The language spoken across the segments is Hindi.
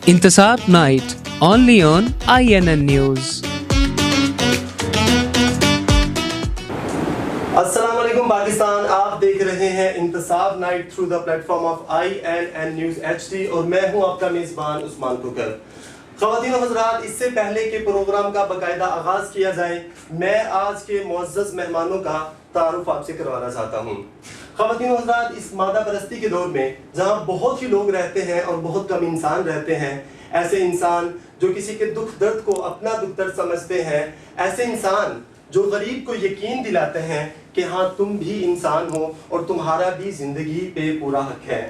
इंतसाब night only on INN news. अस्सलाम वालेकुम पाकिस्तान, आप देख रहे हैं Intesab night through the platform of INN news HD और मैं हूं आपका मेज़बान उस्मान कुकर। ख़वातीन और हज़रात, इससे पहले कि प्रोग्राम का बाकायदा आगाज़ किया जाए, मैं आज के मुअज़्ज़ज़ मेहमानों का तारुफ आपसे करवाना चाहता हूँ। ख़वातीन और हज़रात, इस मादा परस्ती के दौर में जहाँ बहुत ही लोग रहते हैं और बहुत कम इंसान रहते हैं, ऐसे इंसान जो किसी के दुख दर्द को अपना दुख दर्द समझते हैं, ऐसे इंसान जो गरीब को यकीन दिलाते हैं कि हाँ तुम भी इंसान हो और तुम्हारा भी ज़िंदगी पे पूरा हक है,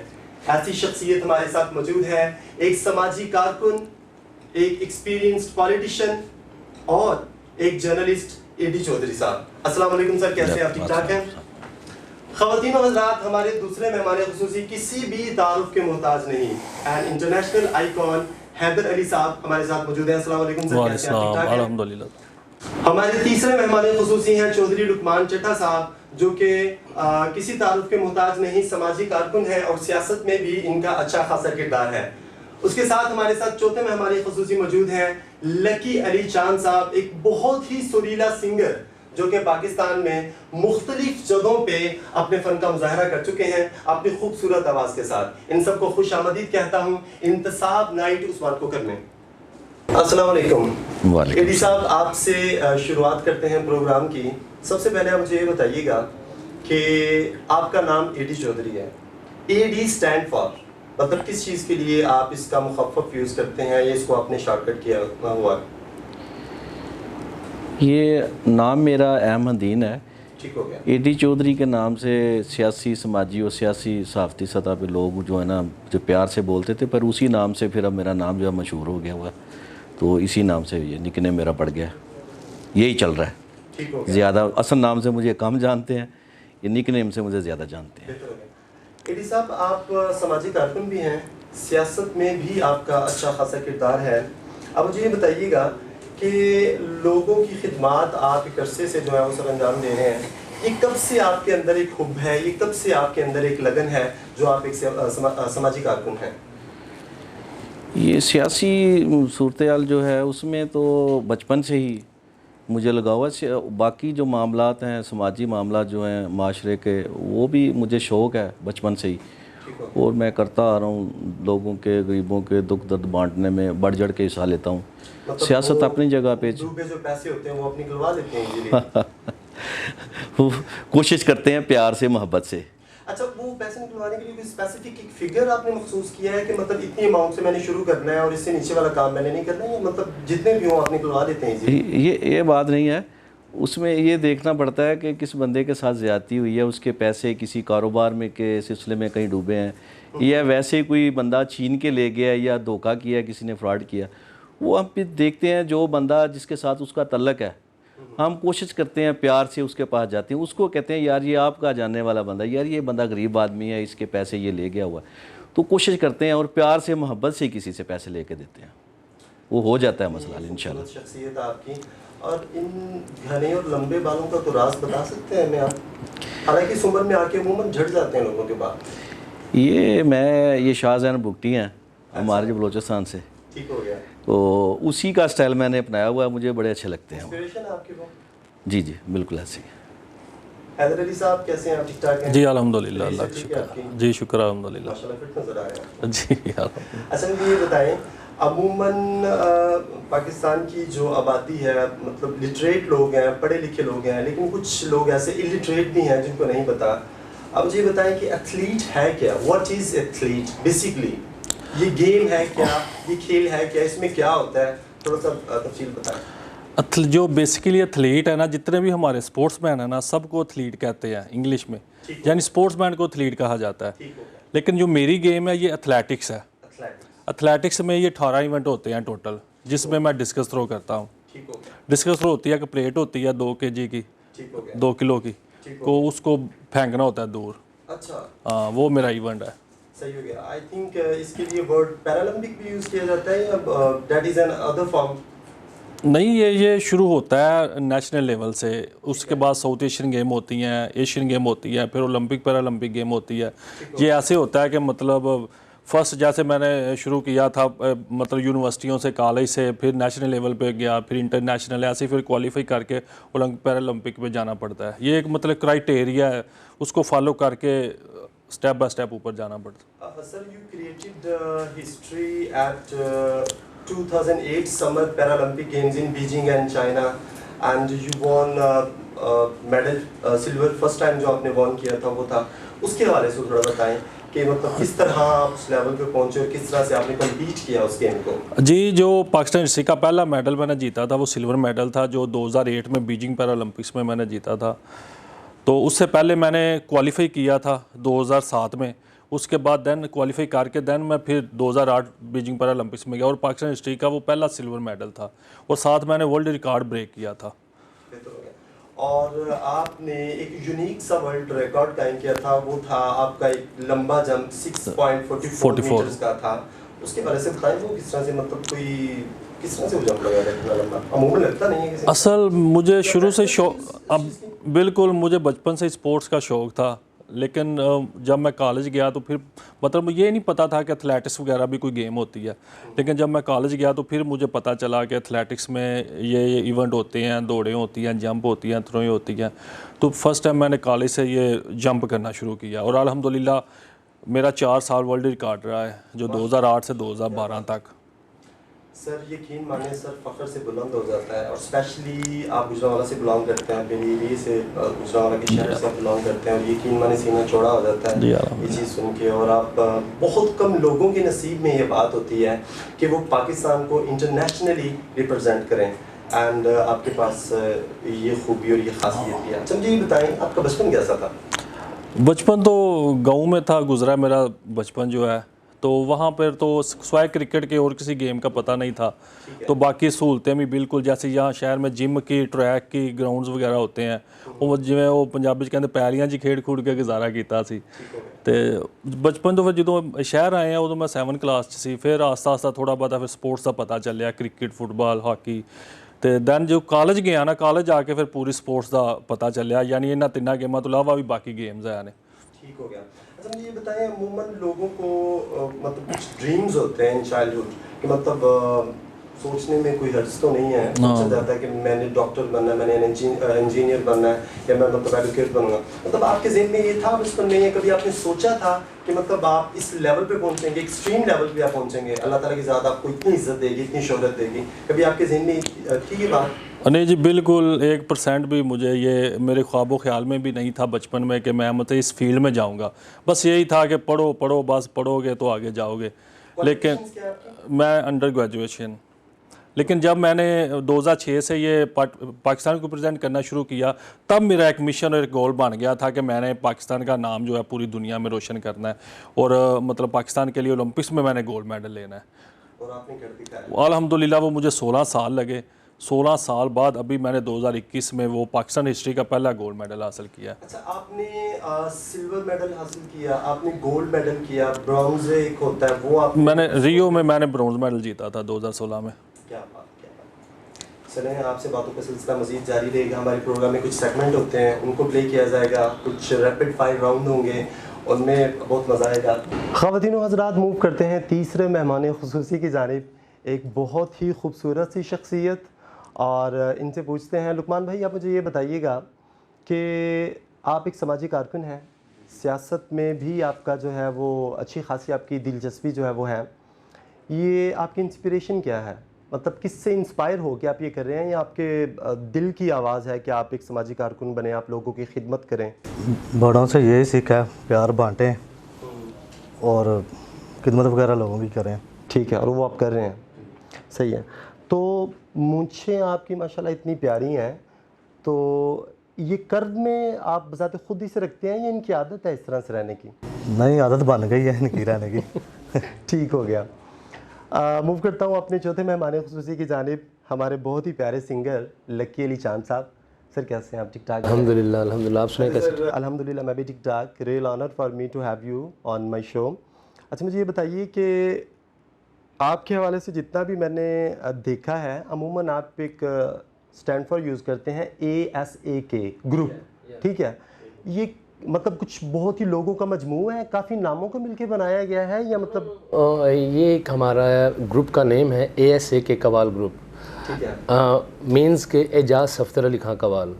ऐसी शख्सियत हमारे साथ मौजूद है। एक समाजी कारकुन, एक एक्सपीरियंस्ड पॉलिटिशियन और एक जर्नलिस्ट एडी चौधरी साहब। अस्सलाम वालेकुम सर, कैसे आप? ठीक ठाक हैं? ख़वातीन और हज़रात, हमारे दूसरे मेहमान ख़ुसूसी किसी भी तारुफ के मोहताज नहीं, an international icon Haider Ali साहब हमारे साथ मौजूद हैं। अस्सलाम वालेकुम सर, कैसे हैं? ठीक ठाक हैं? अल्हम्दुलिल्लाह। हमारे तीसरे मेहमान ख़ुसूसी हैं चौधरी लुकमान चट्टा साहब, जो कि किसी तारुफ के मोहताज नहीं, समाजी कारकुन है और सियासत में भी इनका अच्छा खासा किरदार है। उसके साथ हमारे साथ चौथे मेहमान ख़ुसूसी मौजूद हैं लकी अली चांद साहब, एक बहुत ही सुरीला सिंगर जो कि पाकिस्तान में मुख्तलिफ जगहों पे अपने फ़न का मुजाहरा कर चुके हैं अपनी खूबसूरत आवाज़ के साथ। इन सबको खुश आमदीद कहता हूँ इंतसाब नाइट उस्मान कुकर में। अस्सलाम वालेकुम। एडी साहब, आपसे शुरुआत करते हैं प्रोग्राम की। सबसे पहले आप मुझे ये बताइएगा कि आपका नाम एडी चौधरी है, AD स्टैंड फॉर, मतलब किस चीज़ के लिए आप इसका मुखफ़्फ़फ यूज़ करते हैं या इसको आपने शॉर्टकट किया हुआ? ये नाम मेरा अहमदीन है। ठीक हो गया। AD चौधरी के नाम से सियासी, समाजी और सियासी सहाफ़ती सतह पे लोग जो है ना जो प्यार से बोलते थे, पर उसी नाम से फिर अब मेरा नाम जो है मशहूर हो गया हुआ, तो इसी नाम से ये निकनेम मेरा पड़ गया, यही चल रहा है। ठीक हो गया। ज़्यादा असल नाम से मुझे कम जानते हैं, ये निकनेम से मुझे ज़्यादा जानते हैं। एडी साहब, आप समाजी कारकुन भी हैं, सियासत में भी आपका अच्छा खासा किरदार है। अब मुझे ये बताइएगा कि लोगों की खिदमत आप एक अरसे से जो है वो सर अंजाम दे रहे हैं, ये कब से आपके अंदर एक हुब है, ये कब से आपके अंदर एक लगन है जो आप एक समाजी कारकुन हैं? ये सियासी सूरत-ए-हाल जो है उसमें तो बचपन से ही मुझे लगा हुआ है। बाकी जो मामलात हैं, समाजी मामला जो हैं माशरे के, वो भी मुझे शौक़ है बचपन से ही, और मैं करता आ रहा हूँ। लोगों के, गरीबों के दुख दर्द बांटने में बढ़ चढ़ के हिस्सा लेता हूँ। मतलब सियासत अपनी जगह पे जो पैसे होते हैं वो अपनी निकलवा लेते हैं इजीली। वो कोशिश करते हैं प्यार से, मोहब्बत से। अच्छा, वो पैसे निकलवाने के लिए कोई स्पेसिफिक एक फिगर आपने महसूस किया है कि मतलब इतनी अमाउंट से मैंने शुरू करना है और इससे नीचे वाला काम मैंने नहीं करना है, या मतलब जितने भी हो आप निकलवा देते हैं? ये बात नहीं है। उसमें ये देखना पड़ता है कि किस बंदे के साथ ज़्यादती हुई है, उसके पैसे किसी कारोबार में के सिलसिले में कहीं डूबे हैं, या वैसे कोई बंदा छीन के ले गया या धोखा किया, किसी ने फ्रॉड किया। वो हम फिर देखते हैं, जो बंदा जिसके साथ उसका तल्लक है, हम कोशिश करते हैं प्यार से उसके पास जाते हैं, उसको कहते हैं यार ये आपका जानने वाला बंदा, यार ये बंदा गरीब आदमी है, इसके पैसे ये ले गया हुआ, तो कोशिश करते हैं और प्यार से, मोहब्बत से किसी से पैसे लेके देते हैं, वो हो जाता है मसला इंशाल्लाह। शख्सियत आपकी, और इन घने और लंबे बालों का तो राज बता सकते हैं हमें आप? हालांकि इस उम्र में आके अमूमन झड़ जाते हैं लोगों के बाल। ये शाहजहान भुगटी हैं हमारे जो बलोचिस्तान से। ठीक हो गया। तो उसी का स्टाइल मैंने अपनाया हुआ है, मुझे बड़े अच्छे लगते हैं। इंस्पिरेशन है आपकी वो? जी जी बिल्कुल ऐसे ही। हैदर अली साहब, कैसे हैं आप? ठीक ठाक हैं? जी अल्हम्दुलिल्लाह, अल्लाह का शुक्र। जी शुक्र अल्हम्दुलिल्लाह। माशाल्लाह फिट नजर आ रहे हैं। जी अच्छा, मुझे ये बताएं, अमूमन पाकिस्तान की जो आबादी है, मतलब लिटरेट लोग हैं, पढ़े लिखे लोग हैं, लेकिन कुछ लोग ऐसे इलिटरेट भी हैं जिनको नहीं पता। अब मुझे बताएं कि एथलीट है क्या? What is athlete basically? ये गेम है क्या, ये खेल है क्या, इसमें क्या होता है, थोड़ा सा तफसील बताएं। जो बेसिकली एथलीट है ना, जितने भी हमारे स्पोर्ट्समैन है ना, सबको एथलीट कहते हैं इंग्लिश में, यानी स्पोर्ट्समैन को एथलीट कहा जाता है। लेकिन जो मेरी गेम है ये एथलेटिक्स है। एथलेटिक्स में ये 18 इवेंट होते हैं टोटल, जिसमें मैं डिस्कस थ्रो करता हूँ। डिस्कस थ्रो होती है कि प्लेट होती है 2 kg की, 2 किलो की, को उसको फेंकना होता है दूर। अच्छा, हाँ, वो मेरा इवेंट है। सही हो गया। आई थिंक इसके लिए वर्ड पैरालंपिक भी यूज़ किया जाता है, या that is an other form? नहीं, ये शुरू होता है नेशनल लेवल से, उसके बाद साउथ एशियन गेम होती हैं, एशियन गेम होती है, फिर ओलंपिक पैरालंपिक गेम होती है। ये ऐसे होता है कि मतलब फर्स्ट जैसे मैंने शुरू किया था मतलब यूनिवर्सिटियों से, कॉलेज से, फिर नेशनल लेवल पे गया, फिर इंटरनेशनल, ऐसे फिर क्वालिफाई करके पैरालंपिक में जाना पड़ता है। ये एक मतलब क्राइटेरिया है, उसको फॉलो करके स्टेप बाय स्टेप ऊपर जाना पड़ता है। Sir, you created history at 2008 Summer Paralympic Games in Beijing and China, and you won medal silver. First time जो आपने won किया था वो था, उसके हवाले से थोड़ा बताएं कि मतलब किस तरह आप उस लेवल पे पहुंचे और किस तरह से आपने कम्पीट किया उस गेम को। जी, जो पाकिस्तान हिस्ट्री का पहला मेडल मैंने जीता था वो सिल्वर मेडल था, जो 2008 में बीजिंग पैरालंपिक्स में मैंने जीता था। तो उससे पहले मैंने क्वालिफाई किया था 2007 में, उसके बाद देन क्वालिफाई करके देन मैं फिर 2008 बीजिंग पैरालंपिक्स में गया और पाकिस्तान हिस्ट्री का वो पहला सिल्वर मेडल था और साथ मैंने वर्ल्ड रिकॉर्ड ब्रेक किया था। बेहतर हो गया। और आपने एक यूनिक सा वर्ल्ड रिकॉर्ड कायम किया था, वो था आपका एक लंबा जंप 6.44 मीटर्स का था। उसके बारे से बताएं वो किस तरह से मतलब किस तरह से वो जंप लगा इतना लंबा, अमूमन लगता नहीं है किसी। असल मुझे शुरू से शौक, अब बिल्कुल मुझे बचपन से स्पोर्ट्स का शौक़ था, लेकिन जब मैं कॉलेज गया तो फिर मतलब ये नहीं पता था कि एथलेटिक्स वगैरह भी कोई गेम होती है। लेकिन जब मैं कॉलेज गया तो फिर मुझे पता चला कि एथलेटिक्स में ये इवेंट होते हैं, दौड़ें होती हैं, जंप होती हैं, थ्रोएं होती हैं। तो फर्स्ट टाइम मैंने कॉलेज से ये जंप करना शुरू किया और अल्हम्दुलिल्लाह मेरा 4 साल वर्ल्ड रिकॉर्ड रहा है, जो 2008 से 2012 तक। सर यकीन माने सर फ़ख्र से बुलंद हो जाता है, और स्पेशली आप गुजरांवाला से बिलोंग करते हैं, अपने एरिए से गुजरांवाला के शहर से आप बिलोंग करते हैं, और यकीन माने सीना चौड़ा हो जाता है ये चीज़ सुन के। और आप बहुत कम लोगों के नसीब में ये बात होती है कि वो पाकिस्तान को इंटरनेशनली रिप्रेजेंट करें, एंड आपके पास ये खूबी और ये खासियत भी है। अच्छा मुझे ये बताएं आपका बचपन कैसा था? बचपन तो गांव में था गुजरा मेरा बचपन जो है, तो वहाँ पर तो स्वाय क्रिकेट के और किसी गेम का पता नहीं था। तो बाकी सहूलतें भी बिल्कुल जैसे यहाँ शहर में जिम की, ट्रैक की, ग्राउंड्स वगैरह होते हैं, वो जिवें वो पंजाबी च कहते पैलियां जी खेड खूड के गुजारा किया सी। ते बचपन तो फिर जो शहर आए हैं उदों मैं 7 क्लास च सी, फिर आस्ता आस्ता थोड़ा बहुत फिर स्पोर्ट्स का पता चलिया, क्रिकेट, फुटबॉल, हॉकी। तो दैन जो कॉलेज गया ना, कॉलेज आके फिर पूरी स्पोर्ट्स का पता चलिया, यानी इन्होंने 3 गेमां तो इलावा भी बाकी गेम्स है ने। ठीक हो गया। अच्छा मुझे ये बताएं, अमूमन लोगों को मतलब कुछ ड्रीम्स होते हैं इन चाइल्डहुड कि मतलब सोचने में कोई हर्ज तो नहीं है, सोचा जाता है कि मैंने डॉक्टर बनना है, मैंने इंजीनियर बनना है, या मैं मतलब एडवोकेट बनूंगा। मतलब आपके ज़हन में ये था बचपन में, या कभी आपने सोचा था कि मतलब आप इस लेवल पे पहुंचेंगे, एक्सट्रीम लेवल पे आप पहुंचेंगे, अल्लाह ताला की ज़ात आपको इतनी इज्जत देगी, इतनी शोहरत देगी, कभी आपके ज़हन में थी ये बात? नहीं जी, बिल्कुल 1% भी मुझे ये मेरे ख्वाबो ख्याल में भी नहीं था बचपन में कि मैं मतलब इस फील्ड में जाऊंगा। बस यही था कि पढ़ो पढ़ो, बस पढ़ोगे तो आगे जाओगे। लेकिन मैं अंडर ग्रेजुएशन, लेकिन जब मैंने 2006 से ये पाकिस्तान को प्रेजेंट करना शुरू किया, तब मेरा एक मिशन और एक गोल बन गया था कि मैंने पाकिस्तान का नाम जो है पूरी दुनिया में रोशन करना है, और मतलब पाकिस्तान के लिए ओलंपिक्स में मैंने गोल्ड मेडल लेना है। और आपने कर दिखाया अल्हम्दुलिल्लाह। वो मुझे 16 साल लगे, 16 साल बाद अभी मैंने 2021 में वो पाकिस्तान हिस्ट्री का पहला गोल्ड मेडल हासिल किया। अच्छा आपने सिल्वर मेडल हासिल किया, आपने गोल्ड मेडल किया, ब्रॉन्ज एक होता है वो आप मैंने रियो में मैंने ब्रॉन्ज मेडल जीता था 2016 में। क्या बात, क्या बात। चलें आपसे बातों का सिलसिला मजीद जारी रहेगा। हमारे प्रोग्राम में कुछ सेगमेंट होते हैं, उनको प्ले किया जाएगा, कुछ रैपिड फायर राउंड होंगे, उनमें बहुत मज़ा आएगा। ख़वातीन व हज़रात, मूव करते हैं तीसरे मेहमान खुसूसी की जानिब, एक बहुत ही खूबसूरत सी शख्सियत, और इनसे पूछते हैं। लुकमान भाई, आप मुझे ये बताइएगा कि आप एक समाजी कारकुन हैं, सियासत में भी आपका जो है वो अच्छी खासी आपकी दिलचस्पी जो है वो है, ये आपकी इंस्पिरेशन क्या है? मतलब किससे इंस्पायर हो के आप ये कर रहे हैं, या आपके दिल की आवाज़ है कि आप एक समाजी कारकुन बने, आप लोगों की खिदमत करें? बड़ों से यही सीखा है, प्यार बांटें और खिदमत वगैरह लोगों की करें। ठीक है, और वो आप कर रहे हैं, सही है। तो मूंछें आपकी माशाल्लाह इतनी प्यारी हैं, तो ये कर्ज में आप बजाते खुद ही से रखते हैं, या इनकी आदत है इस तरह से रहने की? नहीं, आदत बन गई है इनकी रहने की। ठीक हो गया। मूव करता हूँ अपने चौथे मेहमान खुसूसी की जानिब, हमारे बहुत ही प्यारे सिंगर लकी अली चांद साहब। सर कैसे हैं आप? ठीक ठाक? अल्हम्दुलिल्लाह, अल्हम्दुलिल्लाह। आप सुनाइए कैसे? अल्हम्दुलिल्लाह मैं भी ठीक ठाक। Real honour for me to have you on my show. अच्छा मुझे ये बताइए कि आपके हवाले से जितना भी मैंने देखा है, अमूमन आप एक स्टैंड फॉर यूज़ करते हैं ASAK ग्रुप, ठीक है? ये मतलब कुछ बहुत ही लोगों का मजमू है, काफ़ी नामों को मिलके बनाया गया है, या मतलब ये एक हमारा ग्रुप का नेम है ASA के कवाल ग्रुप। ठीक है। मीन्स के Ejaz Saftar Ali Khan Qawwal.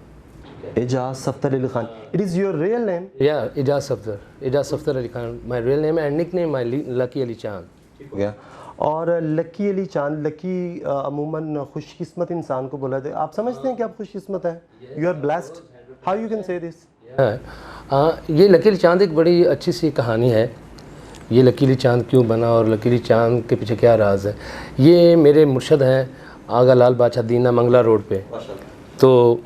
Ejaz Saftar Ali Khan, it is your real name? या Ejaz Saftar Ali Khan my real name and nick name my Lucky Ali Chand. हो गया। और लकी अली चांद, लकी अमूमन खुशकिस्मत इंसान को बोला जाए, आप समझते हैं कि आप खुशकिस्मत हैं? You are blessed, how you can say this? ये लकी अली चांद एक बड़ी अच्छी सी कहानी है। ये लकी अली चांद क्यों बना और लकी अली चांद के पीछे क्या राज है। ये मेरे मुर्शद हैं आगा लाल बादशाह दीना मंगला रोड पे, तो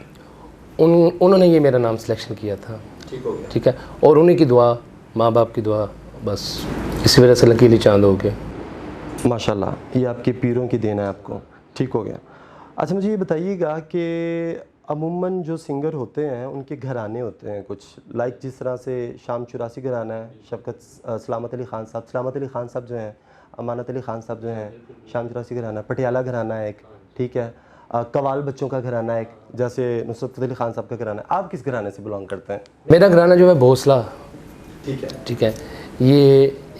उन्होंने ये मेरा नाम सिलेक्शन किया था। ठीक हो गया। ठीक है, और उन्हीं की दुआ, माँ बाप की दुआ, बस इसी वजह से लकी अली चांद हो गया। माशाल्लाह, ये आपके पीरों की देन है आपको। ठीक हो गया। अच्छा मुझे ये बताइएगा कि अमूमन जो सिंगर होते हैं उनके घराने होते हैं कुछ, लाइक जिस तरह से शाम चुरासी घराना है, शफकत सलामत अली ख़ान साहब, सलामत अली ख़ान साहब जो हैं, अमानत अली ख़ान साहब जो हैं, शाम चुरासी घराना, पटियाला घराना है एक, ठीक है, कवाल बच्चों का घराना है एक, जैसे नुसरत फ़तेह अली ख़ान साहब का घराना है। आप किस घराने से बिलोंग करते हैं? मेरा घराना जो है भोसला। ठीक है। ठीक है, ये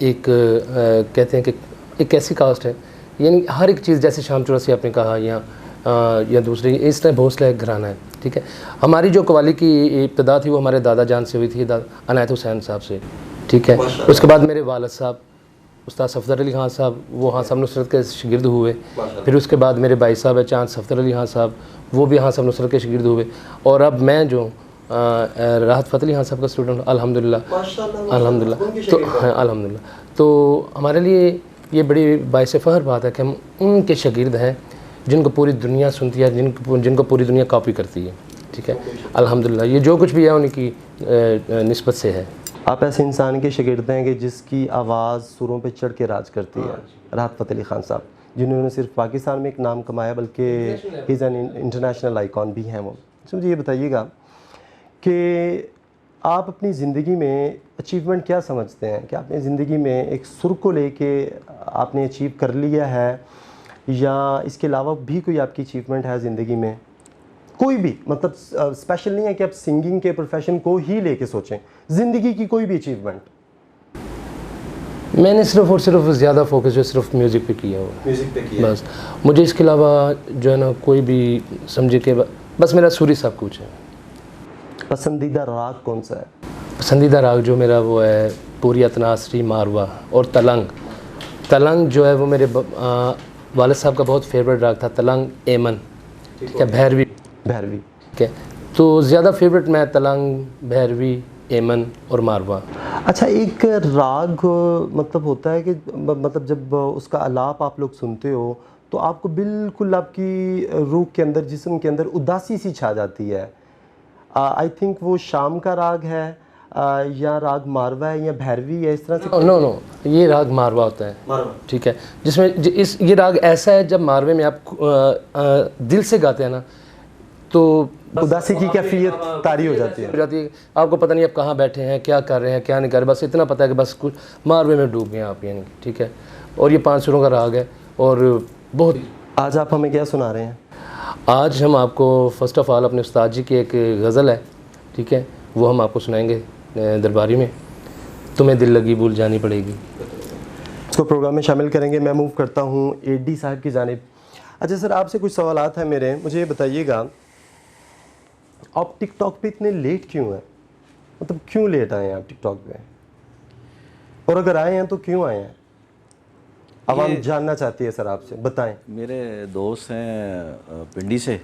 एक कहते हैं कि एक ऐसी कास्ट है, यानी हर एक चीज़, जैसे शाम चौरासी आपने कहा या दूसरी, इस तरह भोसला एक घराना है। ठीक है, हमारी जो कवाली की इब्तदा थी वो हमारे दादा जान से हुई थी, अनायत हुसैन साहब से। ठीक है, उसके बाद मेरे वालिद साहब उस्ताद सफदर अली खान साहब, वो हाँ साहब नुसरत के शागिर्द हुए। फिर उसके बाद मेरे भाई साहब है चांद सफदर अली खान साहब, वो भी हाँ साहब नुसरत के शागिर्द हुए। और अब मैं जो राहत फ़तेह अली खान साहब का स्टूडेंट, अल्हम्दुलिल्लाह अल्हम्दुलिल्लाह। तो हाँ अल्हम्दुलिल्लाह, तो हमारे लिए ये बड़ी बाइस फ़ख्र बात है कि हम उनके शागिर्द हैं जिनको पूरी दुनिया सुनती है, जिनको पूरी दुनिया कॉपी करती है। ठीक है, अल्हम्दुलिल्लाह, ये जो कुछ भी है उनकी निस्बत से है। आप ऐसे इंसान के शागिर्द हैं कि जिसकी आवाज़ सुरों पे चढ़ के राज करती है, राहत फ़तेह अली खान साहब, जिन्होंने सिर्फ पाकिस्तान में एक नाम कमाया बल्कि इज़ एन इंटरनेशनल आइकॉन भी हैं वो। तो मुझे ये बताइएगा कि आप अपनी ज़िंदगी में अचीवमेंट क्या समझते हैं कि आपने ज़िंदगी में एक सुर को लेके आपने अचीव कर लिया है, या इसके अलावा भी कोई आपकी अचीवमेंट है ज़िंदगी में? कोई भी, मतलब स्पेशल नहीं है कि आप सिंगिंग के प्रोफेशन को ही लेके सोचें, ज़िंदगी की कोई भी अचीवमेंट। मैंने सिर्फ और सिर्फ ज़्यादा फोकस जो सिर्फ म्यूज़िक पे किया हुआ, म्यूज़िक पे किया बस। मुझे इसके अलावा जो है ना कोई भी समझे कि बस मेरा सुर ही सब कुछ है। पसंदीदा राग कौन सा है? पसंदीदा राग जो मेरा वो है पूरी अतनासरी, मारवा और तलंग। तलंग जो है वो मेरे वालिद साहब का बहुत फेवरेट राग था, तलंग, एमन, ठीक है, भैरवी। ठीक है, तो ज़्यादा फेवरेट मैं तलंग, भैरवी, एमन और मारवा। अच्छा, एक राग मतलब होता है कि मतलब जब उसका आलाप आप लोग सुनते हो तो आपको बिल्कुल आपकी रूह के अंदर, जिस्म के अंदर उदासी सी छा जाती है। आई थिंक वो शाम का राग है या राग मारवा है या भैरवी है, इस तरह से। नो, ये राग मारवा होता है। ठीक है, जिसमें ये राग ऐसा है, जब मारवे में आप दिल से गाते हैं ना तो उदासी की कैफियत तारी हो जाती है। आपको पता नहीं आप कहाँ बैठे हैं, क्या कर रहे हैं, क्या नहीं कर रहे, बस इतना पता है कि बस कुछ मारवे में डूब गए आप, यानी। ठीक है, और ये 5 सुरों का राग है और बहुत। आज आप हमें क्या सुना रहे हैं? आज हम आपको फर्स्ट ऑफ ऑल अपने उस्ताद जी की एक गज़ल है, ठीक है, वो हम आपको सुनाएंगे दरबारी में, तुम्हें दिल लगी भूल जानी पड़ेगी। इसको प्रोग्राम में शामिल करेंगे। मैं मूव करता हूँ एडी साहब की जानिब। अच्छा सर, आपसे कुछ सवालात हैं मेरे, मुझे ये बताइएगा आप टिकटॉक पे इतने लेट क्यों हैं? मतलब क्यों लेट आए हैं आप टिकटॉक पे, और अगर आए हैं तो क्यों आए हैं? आवाम जानना चाहती है सर, आपसे बताएं। मेरे दोस्त हैं पिंडी से,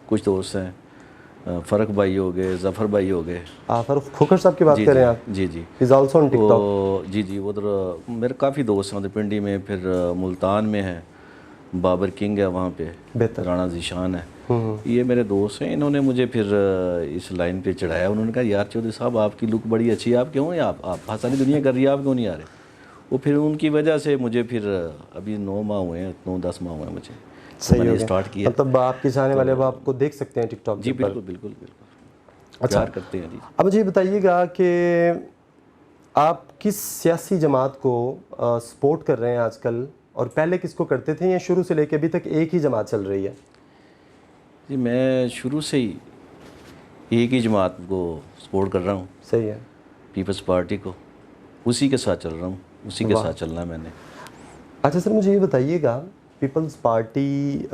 कुछ दोस्त हैं, फ़र्क भाई हो गए, ज़फ़र भाई हो गए। फ़र्क खोखर साहब की बात कर रहे हैं आप? जी जी, इज़ आल्सो ऑन टिकटॉक। जी, उधर मेरे काफ़ी दोस्त हैं उधर पिंडी में, फिर मुल्तान में है, बाबर किंग है वहाँ पे, बेहतर, राणा ज़ीशान है, ये मेरे दोस्त हैं। इन्होंने मुझे फिर इस लाइन पे चढ़ाया। उन्होंने कहा यार चौधरी साहब आपकी लुक बड़ी अच्छी है, आप क्यों हैं, आप सारी दुनिया कर रही है, आप क्यों नहीं आ रहे? वो फिर उनकी वजह से मुझे फिर अभी 9 माह हुए हैं, 9-10 माह हुए हैं मुझे, सही मैंने हो गया। स्टार्ट किया। मतलब आपके चाहने वाले अब आपको देख सकते हैं टिकटॉक जी पर? बिल्कुल, अच्छा, प्यार करते हैं जी। अब मुझे ये बताइएगा कि आप किस सियासी जमात को सपोर्ट कर रहे हैं आजकल, और पहले किसको करते थे, या शुरू से लेकर अभी तक एक ही जमात चल रही है? जी मैं शुरू से ही एक ही जमात को सपोर्ट कर रहा हूँ, सही है। पीपल्स पार्टी को, उसी के साथ चल रहा हूँ, उसी के साथ चलना है मैंने। अच्छा सर, मुझे ये बताइएगा, पीपल्स पार्टी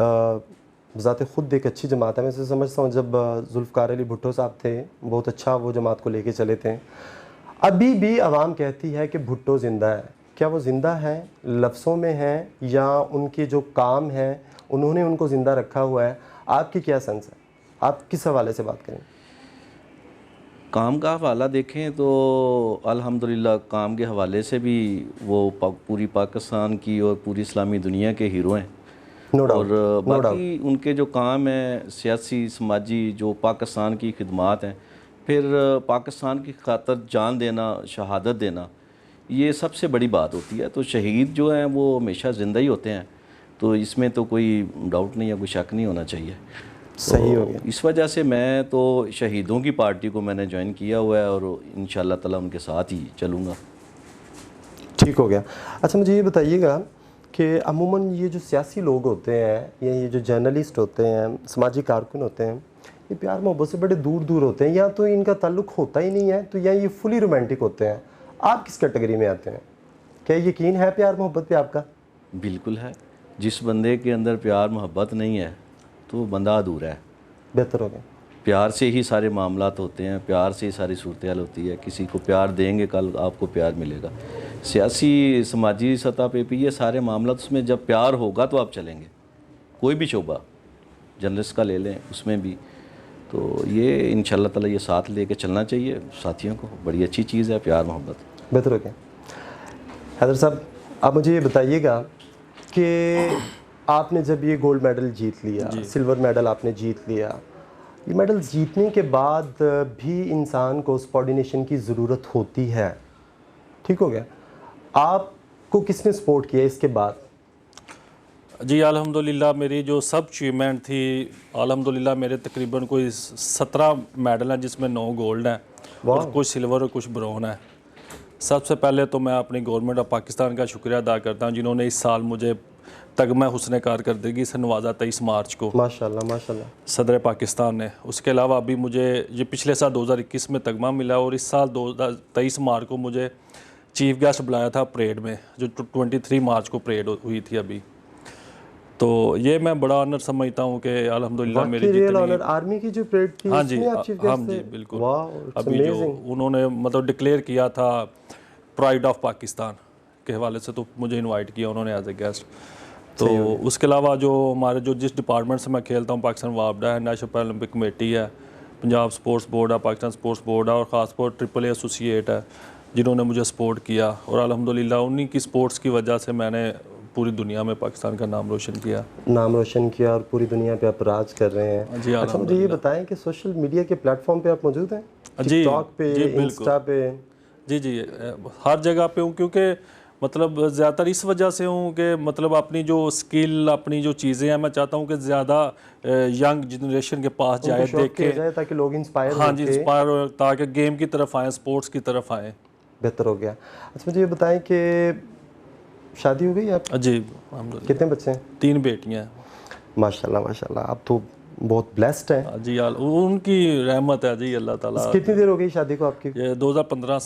ज़ात खुद एक अच्छी जमात है। मैं इसे समझता हूँ, जब जुल्फ़कार अली भुट्टो साहब थे, बहुत अच्छा वो जमात को लेके चले थे। अभी भी आवाम कहती है कि भुट्टो ज़िंदा है। क्या वो ज़िंदा है लफ्ज़ों में है, या उनके जो काम है उन्होंने उनको ज़िंदा रखा हुआ है? आपकी क्या सेंस है, आप किस हवाले से बात करें? काम का हवाला देखें तो अल्हम्दुलिल्लाह काम के हवाले से भी वो पूरी पाकिस्तान की और पूरी इस्लामी दुनिया के हीरो हैं। नो और डाउट, बाकी उनके जो काम है सियासी समाजी, जो पाकिस्तान की खिदमात हैं, फिर पाकिस्तान की खातर जान देना, शहादत देना, ये सबसे बड़ी बात होती है। तो शहीद जो हैं वो हमेशा ज़िंदा ही होते हैं, तो इसमें तो कोई डाउट नहीं है, कोई शक नहीं होना चाहिए। सही हो गया। इस वजह से मैं तो शहीदों की पार्टी को मैंने ज्वाइन किया हुआ है और इंशाल्लाह ताला उनके साथ ही चलूँगा। ठीक हो गया। अच्छा मुझे ये बताइएगा कि अमूमन ये जो सियासी लोग होते हैं या ये जो जर्नलिस्ट होते हैं, समाजी कारकुन होते हैं, ये प्यार मोहब्बत से बड़े दूर दूर होते हैं, या तो इनका ताल्लुक़ होता ही नहीं है, तो या ये फुली रोमांटिक होते हैं। आप किस कैटेगरी में आते हैं? क्या यकीन है प्यार मोहब्बत पे आपका? बिल्कुल है। जिस बंदे के अंदर प्यार मोहब्बत नहीं है तो वो बंदा अधूरा है। बेहतर हो गया। प्यार से ही सारे मामलात होते हैं, प्यार से ही सारी सूरत हाल होती है। किसी को प्यार देंगे कल आपको प्यार मिलेगा। सियासी समाजी सतह पे भी ये सारे मामला, उसमें जब प्यार होगा तो आप चलेंगे। कोई भी शोबा जर्नलिस्ट का ले लें, उसमें भी तो ये इंशाल्लाह ताला ये साथ लेके चलना चाहिए साथियों को। बड़ी अच्छी चीज़ है प्यार मोहब्बत। बेहतर हो गया। हैदर साहब, आप मुझे ये बताइएगा कि आपने जब ये गोल्ड मेडल जीत लिया, सिल्वर मेडल आपने जीत लिया, ये मेडल जीतने के बाद भी इंसान को सबॉर्डिनेशन की ज़रूरत होती है, ठीक हो गया। आपको किसने सपोर्ट किया इसके बाद? जी अल्हम्दुलिल्लाह मेरी जो सब अचीवमेंट थी, अल्हम्दुलिल्लाह मेरे तकरीबन कोई 17 मेडल हैं, जिसमें 9 गोल्ड हैं और कुछ सिल्वर और कुछ ब्रोन है। सबसे पहले तो मैं अपनी गवर्नमेंट ऑफ पाकिस्तान का शुक्रिया अदा करता हूं, जिन्होंने इस साल मुझे तगमा हुस्न कारकर्दगी से नवाजा 23 मार्च को, माशाल्लाह माशाल्लाह, सदर पाकिस्तान ने। उसके अलावा अभी मुझे ये पिछले साल 2021 में तगमा मिला और इस साल 23 मार्च को मुझे चीफ गेस्ट बुलाया था परेड में, जो 23 मार्च को परेड हुई थी अभी। तो ये मैं बड़ा ऑनर समझता हूँ कि अल्हम्दुलिल्लाह मेरी जितनी आर्मी की जो परेड थी, हाँ जी, उसमें आप चीफ गेस्ट हाँ जी थे? बिल्कुल। वाह, इट्स अभी जो अमेजिंग। उन्होंने मतलब डिक्लेयर किया था प्राइड ऑफ पाकिस्तान के हवाले से, तो मुझे इनवाइट किया उन्होंने एज ए गेस्ट। तो उसके अलावा जो हमारे जो जिस डिपार्टमेंट से मैं खेलता हूँ, पाकिस्तान वापडा है, नेशनल ओलंपिक कमेटी है, पंजाब स्पोर्ट्स बोर्ड है, पाकिस्तान स्पोर्ट्स बोर्ड है और ख़ास तौर AAA एसोसिएट है, जिन्होंने मुझे सपोर्ट किया। और अल्हम्दुलिल्लाह उन्हीं की स्पोर्ट्स की वजह से मैंने पूरी दुनिया में पाकिस्तान का नाम रोशन किया। नाम रोशन किया और पूरी दुनिया पे आप राज कर रहे हैं। जी अच्छा मुझे ये बताएं कि सोशल मीडिया के प्लेटफॉर्म पे आप मौजूद हैं? जी, टिकटॉक पे, जी, बिल्कुल। इंस्टा पे? जी हर जगह पे हूँ, क्योंकि मतलब ज़्यादातर इस वजह से हूँ कि मतलब अपनी जो स्किल, अपनी जो चीज़ें हैं, मैं चाहता हूँ कि ज़्यादा यंग जनरेशन के पास जाए, देखें, ताकि लोग इंस्पायर हाँ जी, इंस्पायर हो, ताकि गेम की तरफ आएँ, स्पोर्ट्स की तरफ आएँ। बेहतर हो गया। अच्छा मुझे ये बताएं कि शादी हो गई आप? जी अल्हम्दुलिल्लाह। कितने बच्चे हैं? 3 बेटियाँ हैं। माशाल्लाह माशाल्लाह, आप तो बहुत ब्लेस्ड हैं। जी उनकी रहमत है जी, अल्लाह ताला। कितनी देर हो गई शादी को आपकी? ये 2015।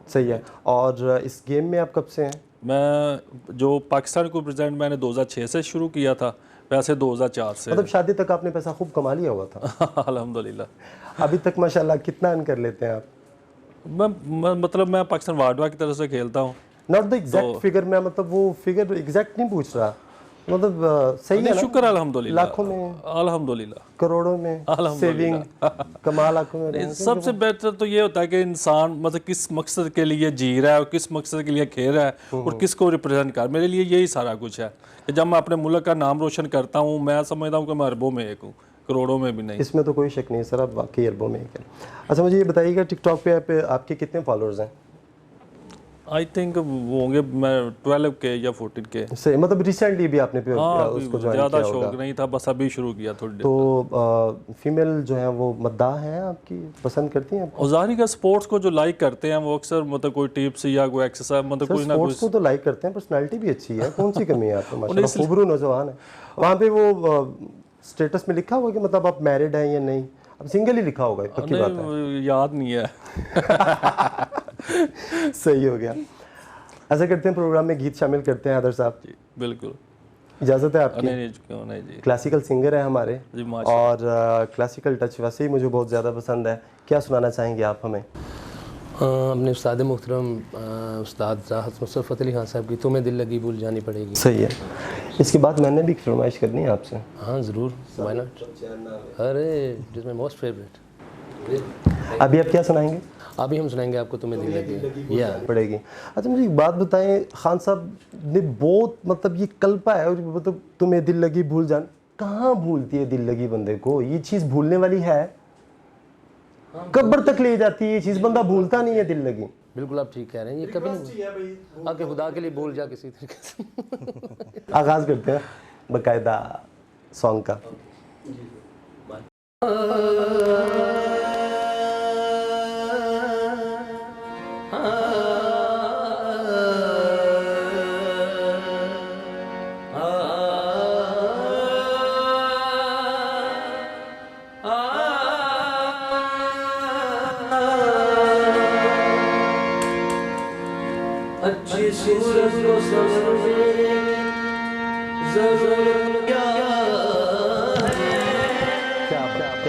सही है। और इस गेम में आप कब से हैं? मैं जो पाकिस्तान को प्रेजेंट मैंने 2006 से शुरू किया था, वैसे 2004 से। मतलब शादी तक आपने पैसा खूब कमा लिया हुआ था? अल्हम्दुलिल्लाह। अभी तक माशाल्लाह कितना अर्न कर लेते हैं आप? मैं पाकिस्तान वाडवा की तरफ से खेलता हूँ। नॉट द एग्जैक्ट फिगर, मैं मतलब वो फिगर एग्जैक्ट नहीं पूछ रहा, मतलब सही है ना? शुक्र अल्हम्दुलिल्लाह, लाखों में, अल्हम्दुलिल्लाह, करोड़ों में सेविंग, कमा लाखों में। सबसे बेहतर तो ये होता है कि इंसान मतलब किस मकसद के लिए जी रहा है और किस मकसद के लिए खेल रहा है और किसको रिप्रेजेंट कर। मेरे लिए यही सारा कुछ है कि जब मैं अपने मुल्क का नाम रोशन करता हूँ, मैं समझता हूँ कि मैं अरबों में एक हूँ, करोड़ों में भी नहीं। इसमें तो कोई शक नहीं है सर, आप वाकई अरबों में एक हैं। अच्छा मुझे ये बताइएगा, टिकटॉक पे आपके कितने फॉलोअर्स हैं? आई थिंक वो होंगे मैं 12 के या 14 के। सही, मतलब रिसेंटली भी आपने उसको ज्वाइन ज़्यादा किया होगा? शौक नहीं था, बस अभी शुरू किया थोड़ी देर। तो फीमेल जो है वो मद्दाह हैं आपकी, पसंद करती हैं आपको? और ज़ाहिर का स्पोर्ट्स को जो लाइक करते हैं वो अक्सर मतलब कोई टिप्स या कोई एक्सरसाइज, मतलब सर कोई ना स्पोर्ट्स कोई। को तो लाइक करते हैं, पर्सनालिटी भी अच्छी है, कौन सी कमी है आपको? माशाल्लाह खूबरू नौजवान है। वहाँ पे वो स्टेटस में लिखा हुआ कि मतलब आप मैरिड हैं या नहीं? अब सिंगल ही लिखा होगा, पक्की बात है। नहीं, याद नहीं है। सही हो गया। ऐसा करते हैं, प्रोग्राम में गीत शामिल करते हैं आदर साहब। जी बिल्कुल, इजाज़त है आपकी? नहीं क्यों नहीं जी। क्लासिकल सिंगर है हमारे जी, माशाल्लाह। और क्लासिकल टच वैसे ही मुझे बहुत ज़्यादा पसंद है। क्या सुनाना चाहेंगे आप हमें? अपने उस्ताद मोहतरम उस्ताद राहत मुस्तफ़ा फ़तेह अली खान साहब की तुम्हें दिल लगी भूल जानी पड़ेगी। सही है। इसके बाद मैंने भी फरमाइश करनी है आपसे। हाँ ज़रूर, व्हाई नॉट। अरे it is my most favourite. अभी आप क्या सुनाएंगे? अभी हम सुनाएंगे आपको तुम्हें दिल लगी या पड़ेगी। अच्छा मुझे एक बात बताएं, खान साहब ने बहुत मतलब ये कल्पा है, और मतलब तुम्हें दिल लगी भूल जान, कहाँ भूलती है दिल लगी बंदे को? ये चीज़ भूलने वाली है? कब्र तक ले जाती है ये चीज़, बंदा भूलता नहीं है दिल लगी। बिल्कुल आप ठीक कह रहे हैं, ये कभी नहीं आके खुदा के लिए बोल जा किसी तरीके से। आगाज़ करते हैं बाकायदा सॉन्ग का। अच्छी सूरत को संवरने ज़रूरत क्या है? क्या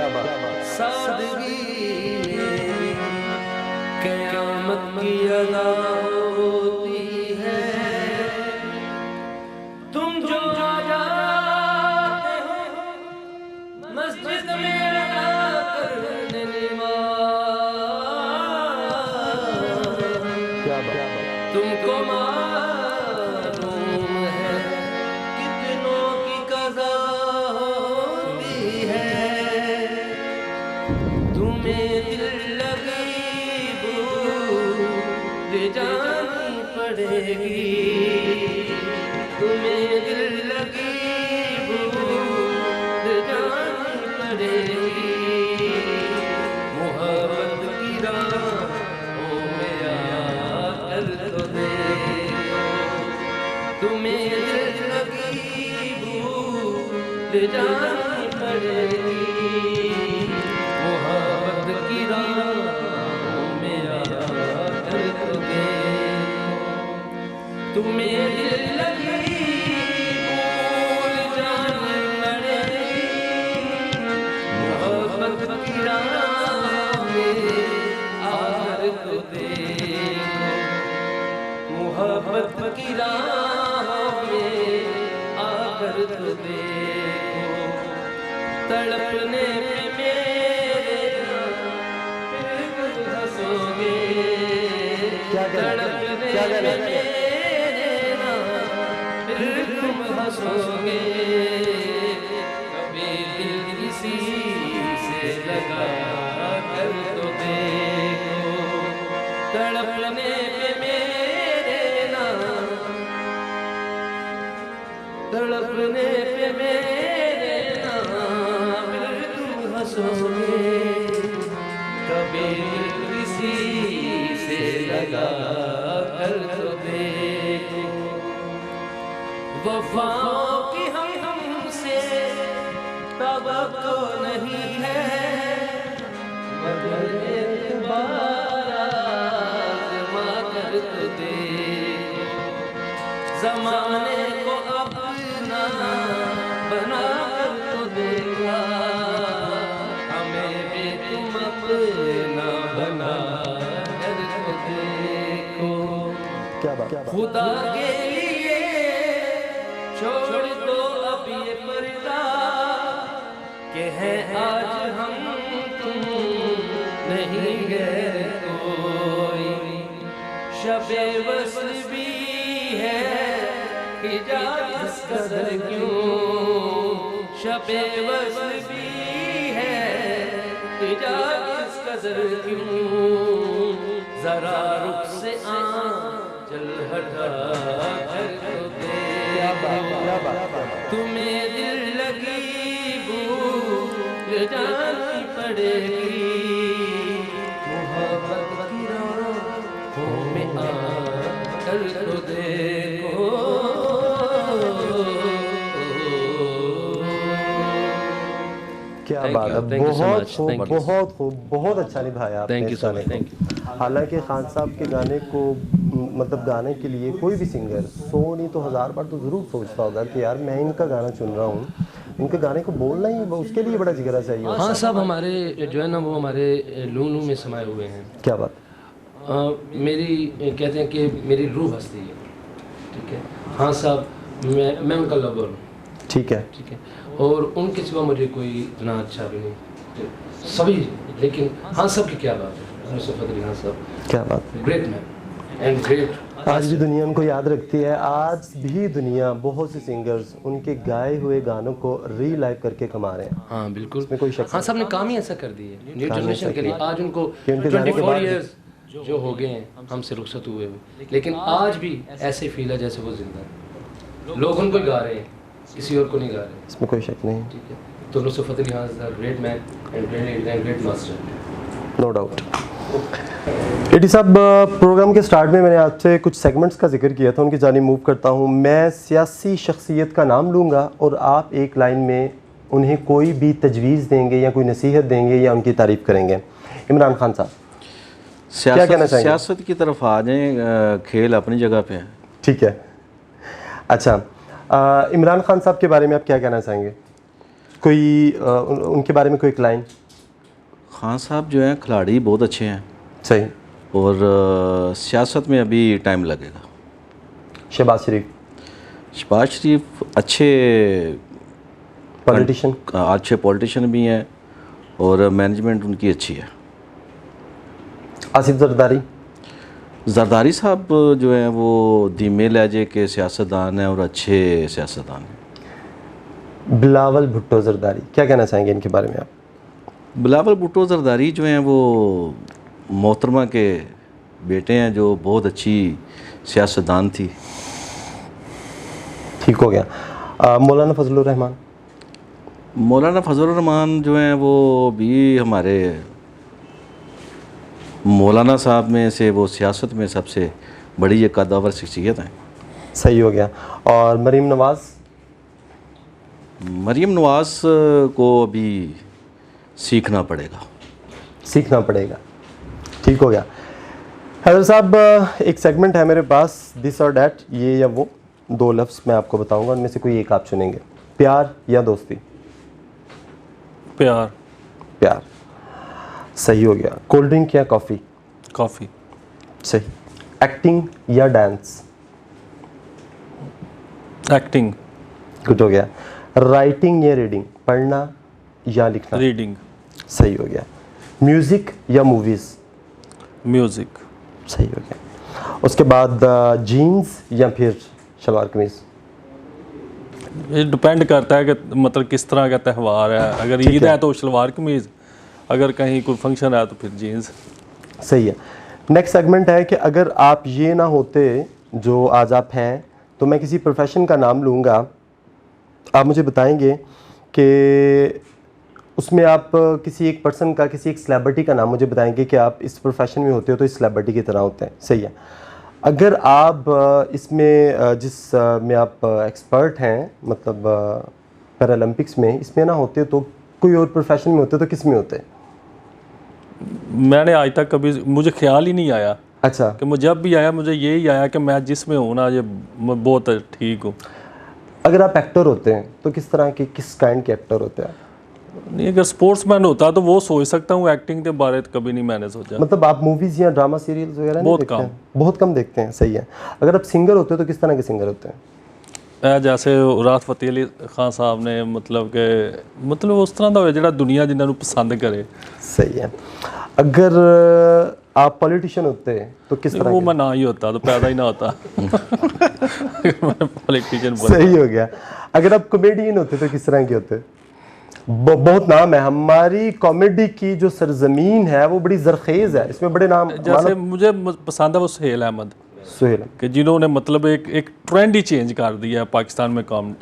बात। सादगी में क़यामत की अदा होती है। तुम जो जाते हो मस्जिद में अदा करने नमाज़, तुमको मालूम है कितनों की कज़ा होती है। तुम्हें दिल लगी भूल जानी पड़ेगी। तुम्हें दिल लगी भूल जानी पड़ेगी। मोहब्बत की राहों में आकर तो देखो। तुम्हें दिल लगी भूल जानी पड़ेगी। मोहब्बत की राहों में आकर तो देखो। तुम्हें दिल लगी भूल जानी पड़ेगी। मोहब्बत की राहों में आकर तो देखो। मोहब्बत की राहों में आकर तो देखो। तड़पने पे मेरे फिर तुम हंसोगे। तड़पने पे मेरे फिर तुम हंसोगे। कभी दिल किसी से लगा कर तो देखो। तड़पने पे मेरे नाम, तड़पने पे मेरे नाम फिर तुम हंसोगे। कभी दिल किसी से लगा कर तो देखो। वफाओं की हमसे तवक्को नहीं है, मगर एतबार आज़मा कर तो देखो। ज़माने को अपना बना कर तो देखा। हमें भी तुम अपना बना कर तो देखो। क्या बात। खुदा के लिए छोड़ दो अब ये पर्दा कि है आज हम तुम नहीं गैर कोई। शबे वस्ल भी है हिजाब इस कदर क्यों। शबे वस्ल भी है हिजाब इस कदर क्यों। जरा रुख से आंचल हटा कर तो देखो। तुम्हें दिल लगी भूल जानी पड़ेगी। मोहब्बत की राहों में आकर तो देखो। क्या क्या Thank बात you, है, thank you so बहुत much, खूब, thank you. बहुत खूब, बहुत अच्छा निभाया आपने Thank you इस so गाने much, को। thank you. हालांकि खान साहब के गाने को मतलब गाने के लिए कोई भी सिंगर 100 नहीं तो 1000 बार तो ज़रूर सोचता होगा कि यार मैं इनका गाना चुन रहा हूँ, इनके गाने को बोलना ही उसके लिए बड़ा जिगरा चाहिए होता है। हाँ साहब, हमारे जो है ना वो हमारे लू में समाये हुए हैं। क्या बात। मेरी कहते हैं कि मेरी रूह हंसती है, ठीक है। हाँ साहब, मैं उनका लवर हूँ, ठीक है। ठीक है। और उनके सिवा मुझे कोई इतना अच्छा भी नहीं, सभी, लेकिन हाँ साहब की क्या बात है, नुसरत फतेह अली खान साहब, क्या बात। Great man and great. आज भी दुनिया उनको याद रखती है, आज भी दुनिया बहुत से सिंगर्स उनके गाए हुए गानों को रीलाइव करके कमा रहे हैं। हाँ बिल्कुल, इसमें कोई शक हाँ साहब ने काम ही ऐसा कर दी है न्यू जनरेशन के लिए। आज उनको कि उनके गाने के 24 बाद इयर्स जो हो गए हैं हमसे रुखसत हुए हुए, लेकिन आज भी ऐसे फील है जैसे वो जिंदा है। लोग उनको ही गा रहे हैं, किसी और को नहीं गा रहे, इसमें कोई शक नहीं, ठीक है। तो Nusrat Fateh Ali Khan is the great man and great master, no doubt. AD साहब, प्रोग्राम के स्टार्ट में मैंने आपसे कुछ सेगमेंट्स का जिक्र किया था, उनकी जानिब मूव करता हूँ। मैं सियासी शख्सियत का नाम लूँगा और आप एक लाइन में उन्हें कोई भी तजवीज़ देंगे या कोई नसीहत देंगे या उनकी तारीफ़ करेंगे। इमरान खान साहब, क्या कहना चाहेंगे? सियासत की तरफ आ जाएं, खेल अपनी जगह पे है। ठीक है। अच्छा, इमरान खान साहब के बारे में आप क्या कहना चाहेंगे? कोई उनके बारे में कोई एक लाइन। खान साहब जो हैं खिलाड़ी बहुत अच्छे हैं, सही। और सियासत में अभी टाइम लगेगा। शहबाज शरीफ, शहबाज शरीफ अच्छे पॉलिटिशियन भी हैं और मैनेजमेंट उनकी अच्छी है। आसिफ जरदारी साहब जो हैं वो धीमे लहजे के सियासतदान हैं और अच्छे सियासतदान हैं। बिलावल भुट्टो जरदारी, क्या कहना चाहेंगे इनके बारे में आप? बिलावल भुट्टो जरदारी जो हैं वो मोहतरमा के बेटे हैं, जो बहुत अच्छी सियासतदान थी। ठीक हो गया। मौलाना फजलुर रहमान जो हैं वो भी हमारे मौलाना साहब में से वो सियासत में सबसे बड़ी एक कदावर शख्सियत हैं। सही हो गया। और मरीम नवाज़ को अभी सीखना पड़ेगा। ठीक हो गया। हैदर साहब, एक सेगमेंट है मेरे पास, दिस और डैट, ये या वो, 2 लफ्ज़ मैं आपको बताऊंगा, उनमें से कोई एक आप चुनेंगे। प्यार या दोस्ती? प्यार। सही हो गया। कोल्ड ड्रिंक या कॉफ़ी? कॉफ़ी। सही। एक्टिंग या डांस? एक्टिंग। गुड हो गया। राइटिंग या रीडिंग? पढ़ना या लिखना? रीडिंग। सही हो गया। म्यूज़िक या मूवीज़? म्यूज़िक। सही हो गया। उसके बाद जीन्स या फिर शलवार कमीज़? ये डिपेंड करता है कि मतलब किस तरह का त्यौहार है। अगर ईद है तो शलवार कमीज़, अगर कहीं कोई फंक्शन है तो फिर जीन्स। सही है। नेक्स्ट सेगमेंट है कि अगर आप ये ना होते जो आज आप हैं, तो मैं किसी प्रोफेशन का नाम लूँगा, आप मुझे बताएंगे कि उसमें आप किसी एक पर्सन का, किसी एक सेलिब्रिटी का नाम मुझे बताएंगे कि आप इस प्रोफेशन में होते हो तो इस सेलिब्रिटी की तरह होते हैं। सही है। अगर आप इसमें जिस में आप एक्सपर्ट हैं, मतलब पैरालंपिक्स में, इसमें ना होते तो कोई और प्रोफेशन में होते तो किस में होते? मैंने आज तक कभी, मुझे ख्याल ही नहीं आया। अच्छा। कि मुझे जब भी आया मुझे यही आया कि मैं जिसमें हूँ ना, ये मैं बहुत ठीक हूँ। अगर आप एक्टर होते हैं तो किस तरह के, किस काइंड के एक्टर होते हैं? नहीं, अगर स्पोर्ट्समैन होता तो वो सोच सकता हूँ, एक्टिंग के बारे में कभी नहीं मैंने सोचा। मतलब आप मूवीज़ या ड्रामा सीरियल्स वगैरह नहीं देखते हैं? बहुत कम देखते हैं। सही है। अगर आप सिंगर होते तो किस तरह के सिंगर होते हैं? जैसे राहत फतेह अली खान साहब ने, मतलब उस तरह का जो दुनिया जिन्होंने पसंद करे। सही है। अगर आप पॉलिटिशियन होते तो किस तरह वो के? मैं ना ही होता तो पैदा ही ना होता। पॉलिटिशियन। सही हो गया। अगर आप कॉमेडियन होते तो किस तरह के होते? बहुत नाम है हमारी कॉमेडी की, जो सरजमीन है वो बड़ी जरखेज है, इसमें बड़े नाम। जैसे मुझे पसंद है वो सुहेल अहमद, कि जिन्होंने मतलब एक ट्रेंड ही चेंज कर दिया है पाकिस्तान में। काम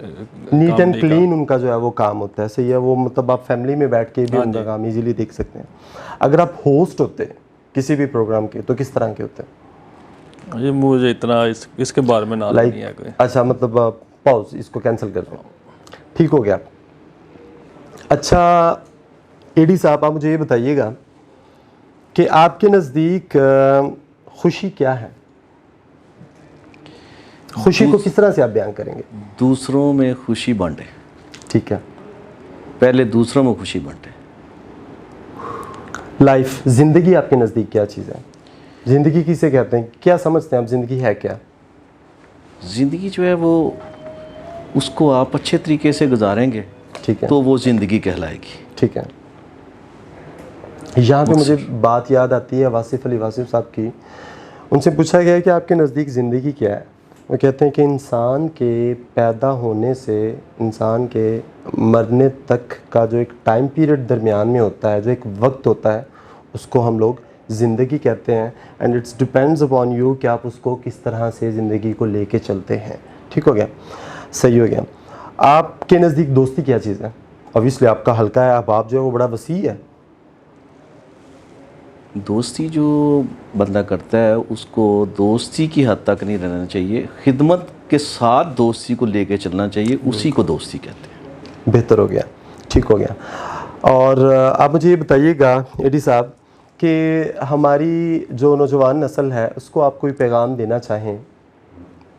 नीट एंड क्लीन उनका जो है वो काम होता है। सही है। वो मतलब आप फैमिली में बैठ के भी उनका काम इजीली देख सकते हैं। अगर आप होस्ट होते किसी भी प्रोग्राम के तो किस तरह के होते हैं? ये मुझे इतना इसके बारे में नॉलेज नहीं है कोई। अच्छा, मतलब पॉज, इसको कैंसिल कर दो। ठीक हो गया। अच्छा, एडी साहब, आप मुझे ये बताइएगा कि आपके नज़दीक खुशी क्या है? खुशी को किस तरह से आप बयान करेंगे? दूसरों में खुशी बांटे। ठीक है। पहले दूसरों में खुशी बांटे। लाइफ, ज़िंदगी आपके नज़दीक क्या चीज़ है? ज़िंदगी किसे कहते हैं? क्या समझते हैं आप ज़िंदगी है क्या? ज़िंदगी जो है वो, उसको आप अच्छे तरीके से गुजारेंगे ठीक है, तो वो ज़िंदगी कहलाएगी। ठीक है। यहाँ पे मुझे बात याद आती है वासिफ अली वासिफ साहब की। उनसे पूछा गया है कि आपके नज़दीक ज़िंदगी क्या है? वो कहते हैं कि इंसान के पैदा होने से इंसान के मरने तक का जो एक टाइम पीरियड दरमियान में होता है, जो एक वक्त होता है, उसको हम लोग ज़िंदगी कहते हैं। And it's depends upon you कि आप उसको किस तरह से ज़िंदगी को लेके चलते हैं। ठीक हो गया, सही हो गया। आपके नज़दीक दोस्ती क्या चीज़ है? ऑब्वियसली आपका हल्का है, आप जो है वो बड़ा वसी है। दोस्ती जो बंदा करता है उसको दोस्ती की हद तक नहीं रहना चाहिए, खिदमत के साथ दोस्ती को लेके चलना चाहिए, उसी को दोस्ती कहते हैं। बेहतर हो गया, ठीक हो गया। और आप मुझे ये बताइएगा एडी साहब कि हमारी जो नौजवान नस्ल है उसको आप कोई पैगाम देना चाहें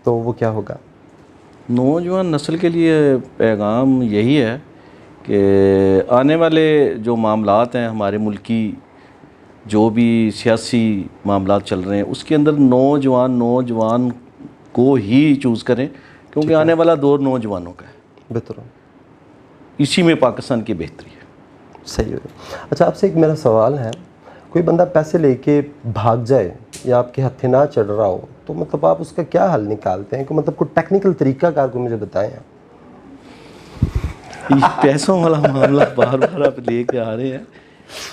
तो वो क्या होगा? नौजवान नस्ल के लिए पैगाम यही है कि आने वाले जो मामलात हैं, हमारे मुल्की जो भी सियासी मामलात चल रहे हैं, उसके अंदर नौजवान को ही चूज़ करें, क्योंकि आने वाला दौर नौजवानों का है। बेहतर हो, इसी में पाकिस्तान की बेहतरी है। सही हो। अच्छा, आपसे एक मेरा सवाल है, कोई बंदा पैसे लेके भाग जाए या आपके हत्थे ना चढ़ रहा हो तो मतलब आप उसका क्या हल निकालते हैं? मतलब कोई टेक्निकल तरीका कार को मुझे बताएं आप। ये पैसों वाला मामला बार बार आप लेके आ रहे हैं,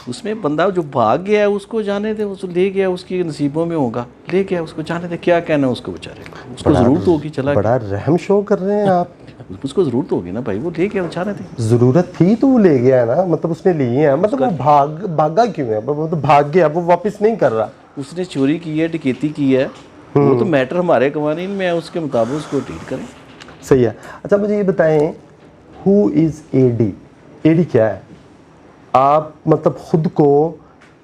उसमें बंदा जो भाग गया है उसको जाने दे, उसको ले गया, उसकी नसीबों में होगा, ले गया, उसको जाने दे। क्या कहना है उसको बेचारे को? उसको ज़रूरत होगी, चला बड़ा रहम शो कर रहे हैं आप। उसको ज़रूरत होगी ना भाई, वो ले गया, जाने दे। ज़रूरत थी तो वो ले गया है ना, मतलब उसने लिए हैं, मतलब वो भागा क्यों है? वो तो भाग गया, वो वापस नहीं कर रहा। उसने चोरी की है, डकैती की है, वो तो मैटर हमारे कवानीन में है, उसके मुताबिक उसको ट्रीट करें। सही है। अच्छा, मुझे ये बताएं, हु इज़ एडी? एडी क्या है? आप मतलब ख़ुद को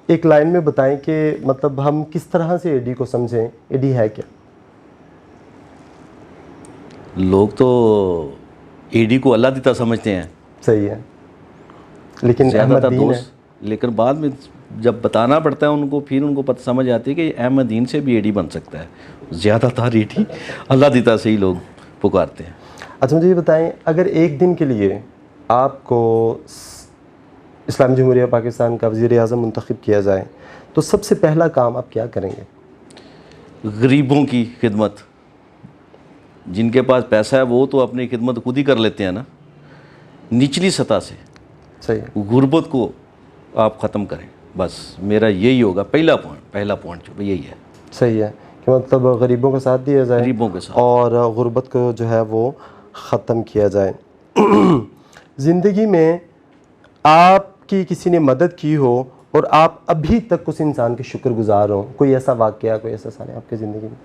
एक लाइन में बताएं कि मतलब हम किस तरह से एडी को समझें। एडी है क्या? लोग तो एडी को अल्लाह दिता समझते हैं, सही है, लेकिन ज़्यादातर अहमद दीन है। दोस्त, लेकिन बाद में जब बताना पड़ता है उनको, फिर उनको पता समझ आती है कि अहमद दीन से भी एडी बन सकता है। ज़्यादातर एडी अल्लाह दिता से ही लोग पुकारते हैं। अच्छा, मुझे ये बताएं, अगर एक दिन के लिए आपको इस्लामी जमहूरिया पाकिस्तान का वज़ीर आज़म मुंतखब किया जाए तो सबसे पहला काम आप क्या करेंगे? गरीबों की खिदमत। जिनके पास पैसा है वो तो अपनी खिदमत खुद ही कर लेते हैं ना, निचली सतह से सही है, गुर्बत को आप ख़त्म करें, बस मेरा यही होगा पहला पॉइंट जो यही है। सही है कि मतलब गरीबों का साथ दिया जाए, गरीबों के साथ, और गुर्बत को जो है वो ख़त्म किया जाए। ज़िंदगी में आपकी किसी ने मदद की हो और आप अभी तक उस इंसान के शुक्रगुजार हो, कोई ऐसा वाक़या, कोई ऐसा साल आपकी ज़िंदगी में?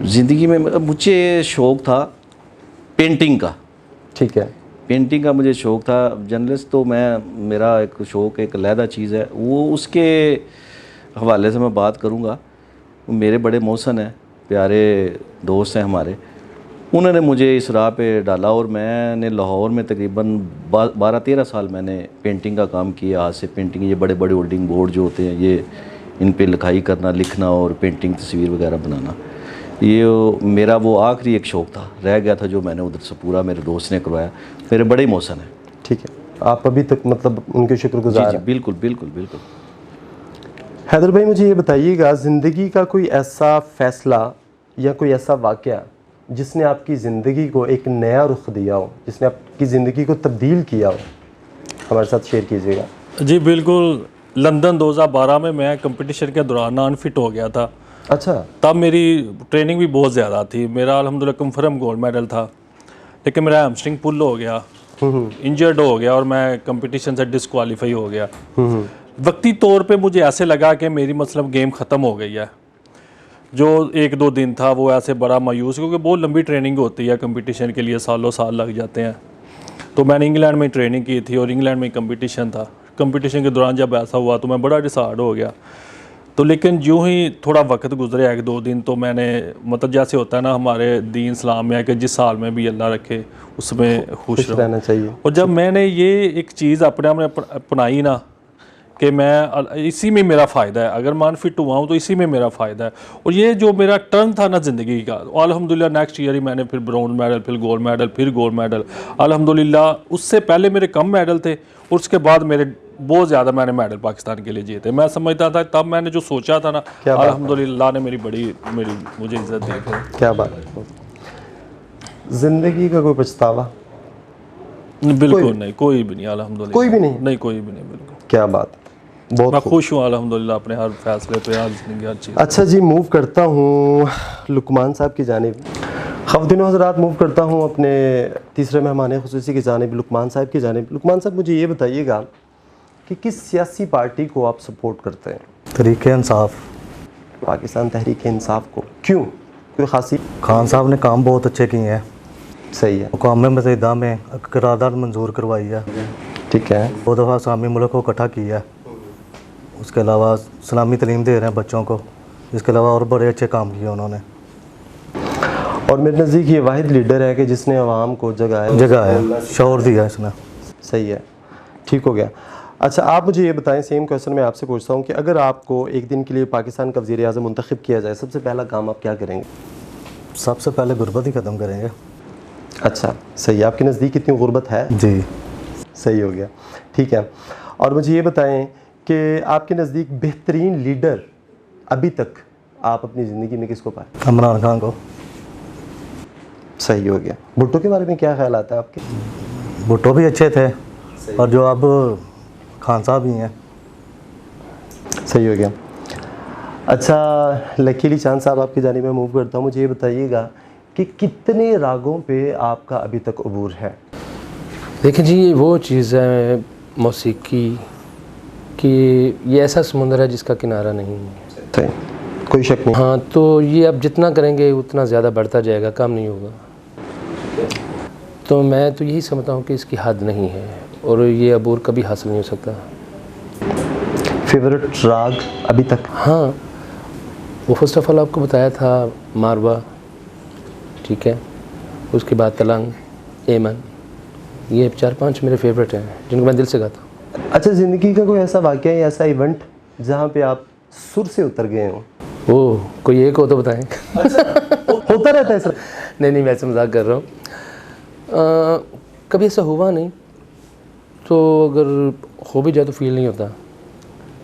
ज़िंदगी में मुझे शौक़ था पेंटिंग का। ठीक है, पेंटिंग का मुझे शौक़ था। जर्नलिस्ट तो मेरा एक शौक़ एक अलहदा चीज़ है, वो उसके हवाले से मैं बात करूँगा। मेरे बड़े मौसन हैं, प्यारे दोस्त हैं हमारे, उन्होंने मुझे इस राह पे डाला और मैंने लाहौर में तकरीबन 12-13 साल मैंने पेंटिंग का काम किया। हाथ से पेंटिंग, ये बड़े बड़े होल्डिंग बोर्ड जो होते हैं, ये इन पे लिखाई करना, लिखना और पेंटिंग तस्वीर वगैरह बनाना, ये मेरा वो आखिरी एक शौक़ था, रह गया था, जो मैंने उधर से पूरा मेरे दोस्त ने करवाया। मेरे बड़े ही मौसन हैं। ठीक है, आप अभी तक मतलब उनके शुक्रगुजार जी, हैं? बिल्कुल बिल्कुल बिल्कुल। हैदर भाई, मुझे ये बताइएगा, ज़िंदगी का कोई ऐसा फ़ैसला या कोई ऐसा वाक़या जिसने आपकी ज़िंदगी को एक नया रुख दिया हो, जिसने आपकी ज़िंदगी को तब्दील किया हो, हमारे साथ शेयर कीजिएगा। जी बिल्कुल। लंदन 2012 में मैं कंपटीशन के दौरान अनफिट हो गया था। अच्छा, तब मेरी ट्रेनिंग भी बहुत ज़्यादा थी। मेरा अल्हम्दुलिल्लाह कंफर्म गोल्ड मेडल था, लेकिन मेरा हैमस्ट्रिंग पुल हो गया, इंजर्ड हो गया और मैं कंपटीशन से डिस्क्वालीफाई हो गया। वक्ती तौर पे मुझे ऐसे लगा कि मेरी मतलब गेम ख़त्म हो गई है। जो 1-2 दिन था वो ऐसे बड़ा मायूस, क्योंकि बहुत लंबी ट्रेनिंग होती है कंपटीशन के लिए, सालों साल लग जाते हैं। तो मैंने इंग्लैंड में ट्रेनिंग की थी और इंग्लैंड में कंपटीशन था। कंपटीशन के दौरान जब ऐसा हुआ तो मैं बड़ा डिसहार्ड हो गया। तो लेकिन यूँ ही थोड़ा वक्त गुजरे 1-2 दिन, तो मैंने मतलब जैसे होता है ना हमारे दीन इस्लाम में है कि जिस साल में भी अल्लाह रखे उसमें खुश रहना चाहिए। और जब मैंने ये एक चीज़ अपने आप में अपनाई ना कि मैं इसी में मेरा फ़ायदा है, अगर मैं अनफिट हुआ हूँ तो इसी में मेरा फ़ायदा है। और ये जो मेरा टर्न था ना ज़िंदगी का, अल्हम्दुलिल्लाह नेक्स्ट ईयर ही मैंने फिर ब्रॉन्ज मेडल, फिर गोल्ड मेडल, फिर गोल्ड मेडल, अल्हम्दुलिल्लाह। उससे पहले मेरे कम मेडल थे और उसके बाद मेरे बहुत ज़्यादा मैंने मेडल पाकिस्तान के लिए जीते। मैं समझता था तब मैंने जो सोचा था ना, अल्हम्दुलिल्लाह ने मुझे इज्जत दी। क्या बात है। ज़िंदगी का कोई पछतावा? बिल्कुल नहीं, कोई भी नहीं, अल्हम्दुलिल्लाह कोई भी नहीं? नहीं, कोई भी नहीं, बिल्कुल। क्या बात है, बहुत मैं खूब। खुश हूँ अल्हम्दुलिल्लाह अपने हर फैसले पे, हर जिंदगी, हर चीज़। अच्छा जी, मूव करता हूँ लुकमान साहब की जानिब। ख़वातीन हज़रात, मूव करता हूँ अपने तीसरे मेहमान ख़ुसूसी की जानिब, लुकमान साहब की जानिब। लुकमान साहब, मुझे ये बताइएगा कि किस सियासी पार्टी को आप सपोर्ट करते हैं? तहरीक इंसाफ। पाकिस्तान तहरीक इंसाफ को, क्यों? कोई खासी? खान साहब ने काम बहुत अच्छे किए हैं। सही है। अक़वाम मुत्तहिदा में करारदाद मंजूर करवाई है। ठीक है। 2 दफ़ा इस्लामी मुल्क को इकट्ठा किया है। उसके अलावा इस्लामी तालीम दे रहे हैं बच्चों को। इसके अलावा और बड़े अच्छे काम किए उन्होंने। और मेरे नज़दीक ये वाहिद लीडर है कि जिसने अवाम को जगाया, शौर दिया इसने। सही है, ठीक हो गया। अच्छा, आप मुझे ये बताएं, सेम क्वेश्चन मैं आपसे पूछता हूँ कि अगर आपको एक दिन के लिए पाकिस्तान का वज़ीर आज़म मुंतखब किया जाए, सबसे पहला काम आप क्या करेंगे? सबसे पहले गुर्बत ही ख़त्म करेंगे। अच्छा, सही है। आपके नज़दीक इतनी गुर्बत है? जी, सही हो गया, ठीक है। और मुझे ये बताएं कि आपके नज़दीक बेहतरीन लीडर अभी तक आप अपनी ज़िंदगी में किसको पाए? इमरान खान को। सही हो गया। भुट्टो के बारे में क्या ख्याल आता है आपके? भुट्टो भी अच्छे थे और जो अब खान साहब भी हैं। सही हो गया। अच्छा, लकी अली चांद साहब, आपकी जानिब में मूव करता हूँ। मुझे ये बताइएगा कि कितने रागों पे आपका अभी तक अबूर है? देखिए जी, वो चीज़ है मौसीकी कि ये ऐसा समुंदर है जिसका किनारा नहीं है। सही, कोई शक नहीं। हाँ, तो ये अब जितना करेंगे उतना ज़्यादा बढ़ता जाएगा, कम नहीं होगा। तो मैं तो यही समझता हूँ कि इसकी हद नहीं है और ये अबूर कभी हासिल नहीं हो सकता। फेवरेट राग अभी तक? हाँ, वो फर्स्ट ऑफ ऑल आपको बताया था मारवा, ठीक है, उसके बाद तलंग, एमन, ये 4-5 मेरे फेवरेट हैं जिनको मैं दिल से गाता हूँ। अच्छा, ज़िंदगी का कोई ऐसा वाक़या या ऐसा इवेंट जहाँ पे आप सुर से उतर गए हो? ओह, कोई एक हो तो बताएं। होता रहता है सर? नहीं, मैं ऐसे मजाक कर रहा हूँ। कभी ऐसा हुआ नहीं, तो अगर हो भी जाए तो फील नहीं होता।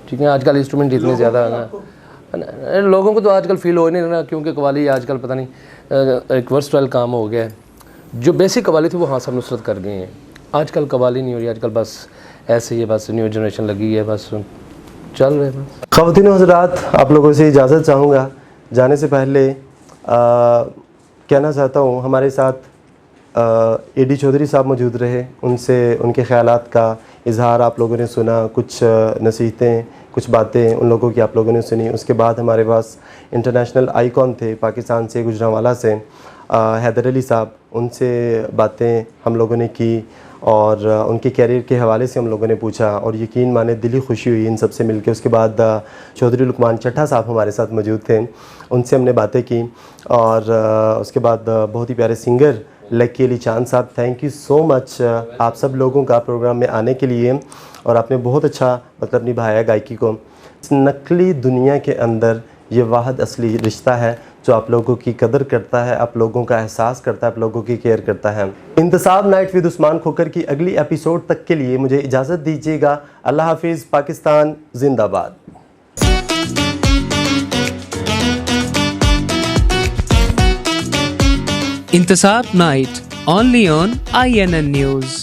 ठीक है, आजकल इंस्ट्रूमेंट इतने ज़्यादा ना, लोगों को तो आजकल फील हो नहीं रहा, क्योंकि कवाली आजकल पता नहीं एक वर्सटाइल काम हो गया है। जो बेसिक कवाली थी वो हाँ सब नुसरत कर गए हैं। आजकल कवाली नहीं हो रही, आजकल बस ऐसे ही, बस न्यू जनरेशन लगी है, बस चल रहे हैं। ख़वातीन हज़रात, आप लोगों से इजाज़त चाहूँगा। जाने से पहले कहना चाहता हूँ, हमारे साथ एडी चौधरी साहब मौजूद रहे, उनसे उनके ख़यालात का इजहार आप लोगों ने सुना, कुछ नसीहतें, कुछ बातें उन लोगों की आप लोगों ने सुनी। उसके बाद हमारे पास इंटरनेशनल आइकॉन थे पाकिस्तान से, गुजरांवाला से, हैदर अली साहब, उनसे बातें हम लोगों ने की और उनके कैरियर के हवाले से हम लोगों ने पूछा और यकीन माने दिली खुशी हुई इन सब से मिलके। उसके बाद चौधरी लुकमान चट्टा साहब हमारे साथ मौजूद थे, उनसे हमने बातें की और उसके बाद बहुत ही प्यारे सिंगर लकी अली चांद साहब, थैंक यू सो मच आप सब लोगों का प्रोग्राम में आने के लिए, और आपने बहुत अच्छा मतलब निभाया गायकी को। इस नकली दुनिया के अंदर ये वाहिद असली रिश्ता है जो आप लोगों की कदर करता है, आप लोगों का एहसास करता है, आप लोगों की केयर करता है। इंतसाब नाइट विद उस्मान खोकर की अगली एपिसोड तक के लिए मुझे इजाज़त दीजिएगा। अल्लाह हाफिज़। पाकिस्तान जिंदाबाद। इंतसाब night, only on INN News.